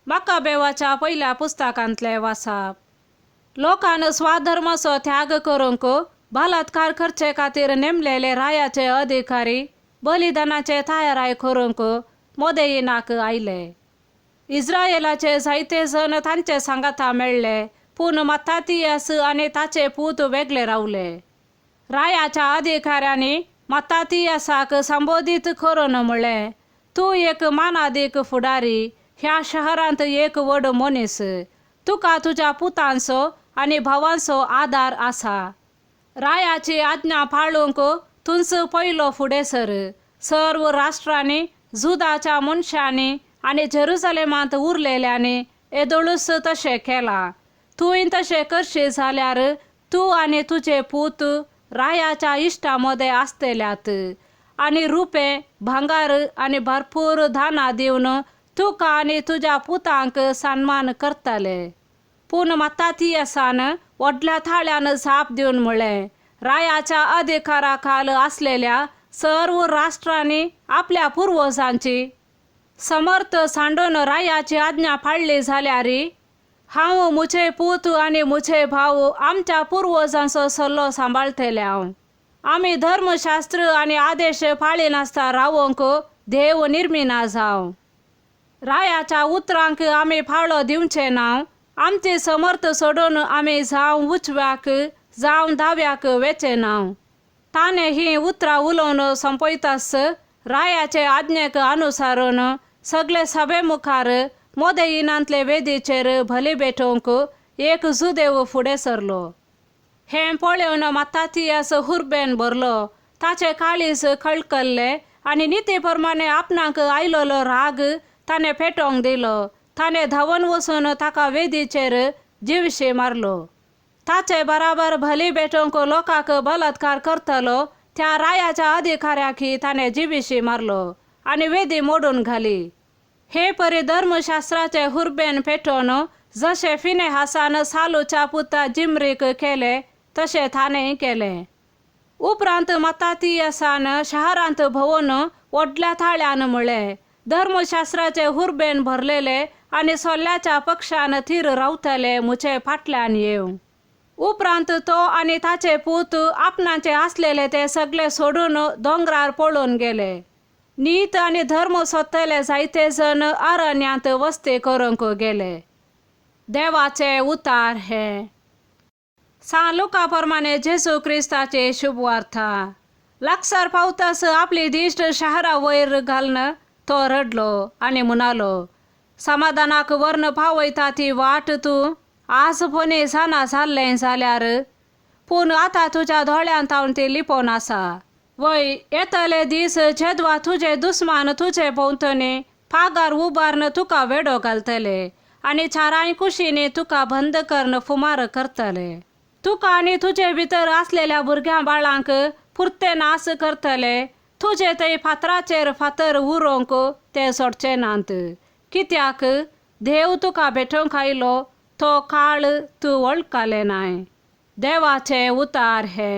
माकाबेवाच्या पहिल्या पुस्तकांतले वाचप। लोकांन स्वाधर्माचो त्याग करूंक बलात्कार करचे खातीर नेमलेले रायाचे अधिकारी बलिदानाचे तयाराय करूंक मोदेईनाक आयले। इस्रायेलाचे जायते जण तांचे सांगाता मेळ्ळे, पूण मत्तातियास आनी ताचे पूत वेगळे रावले। रायाच्या अधिकाऱ्यांनी मत्तातियासाक संबोधीत करून म्हणले, तू एक मानादीक फुडारी, ह्या शहरांत एक व्हड मनीस, तुका तुझ्या पुतांचो आनी भावांचो आदार आसा। रायाची आज्ञा पाळूंक तुंच पयलो फुडें सर। सर्व राष्ट्रांनी, जुदाच्या मनशांनी आनी जेरुसलेमांत उरलेल्यांनी येदोळूस तशें केलां। तुवें तशें करशी जाल्यार तूं आनी तुजे पूत रायाच्या इश्टां मदें आसतल्यात, आनी रुपें, भांगार आनी भरपूर दानां दिवन तुका आनी तुज्या पुतांक सन्मान करतले। पूण मत्तातियासान व्हडल्या थाळ्यान जाप दिवन म्हणलें, रायाच्या अधिकारा खाल आसलेल्या सर्व राष्ट्रांनी आपल्या पुर्वजांची समर्थ सांडून रायाची आज्ञा पाळली जाल्यार हांव, मुझे पूत आनी मुझे भाव आमच्या पुर्वजांचो सल्लो सांबाळतले। आमी धर्मशास्त्र आनी आदेश पाळीनासता रावोंक देव निर्मिना जावं। रायाच्या उतरांक आमी फाळो दिवचे ना। आमची समर्थ सोडून आमी जावं उजव्याक जावं दाव्याक वेचे ना। ताणें ही उतरां उलोवन संपयतास रायाचे आज्ञेक अनुसरून सगळे सभे मुखार मोदेईनांतले वेदीचेर भली भेटोवंक एक जुदेव फुडें सरलो। हें पळोवन मत्तातियास हुर्बेन भरलो, ताचे काळीज कळकल्ले आनी निती प्रमाणे आपणाक आयलोलो राग ताणें पेटोवंक दिलो। ताणें धांवन वचून ताका वेदीचेर जीवशी मारलो। ताचे बराबर भली भेटोवंक लोकांक बलात्कार करतलो त्या रायाच्या अधिकाऱ्याकी ताणें जीविशी मारलो आनी वेदी मोडून घाली। हे परी धर्मशास्त्राचे हुर्बेन पेटोवन जशे फिनेहासान सालूच्या पुता जिमरीक केले तशें ताणें केलें। उपरांत मत्तातियासान शहरांत भोंवून व्हडल्या थाळ्यान म्हणलें, धर्मशास्त्राचे हुर्बेन भरलेले आनी सोल्ल्याच्या पक्षान थीर रावतले मुझे फाटल्यान येवं। उपरांत तो आनी ताचे पूत आपणाचे आसलेले ते सगळे सोडून दोंगरार पळून गेले। नीत आनी धर्म सोदतले जायते जण अरण्यांत वस्ती करूंक गेले। देवाचे उतार हे। सांत लुका प्रमाणे जेजू क्रिस्ताचे शुभवार्ता। लागसार पावतास आपली दिश्ट शहरा वयर घालन तो रडलो आनी म्हणालो, समाधानाक वर्ण पावयता ती वाट तूं आजपणी जाणा जाल्लें जाल्यार, पूण आतां तुज्या दोळ्यांत हांव ती लिपोवन आसा। वय येतले दीस जेदवा तुजे दुस्मान तुजे भोंवतणी पागार उबारन तुका वेडो घालतले आनी चाराय कुशींनी तुका बंद करून फुमार करतले। तुका आनी तुजे भितर आसलेल्या भुरग्यां बाळांक पुरते नास करतले। तुजे ते फातराचेर फातर उरोवंक ते सोडचे नात, कित्याक देव तुका भेटोवंक आयलो तो काळ तूं वळखले नाय। देवाचे उतार हे।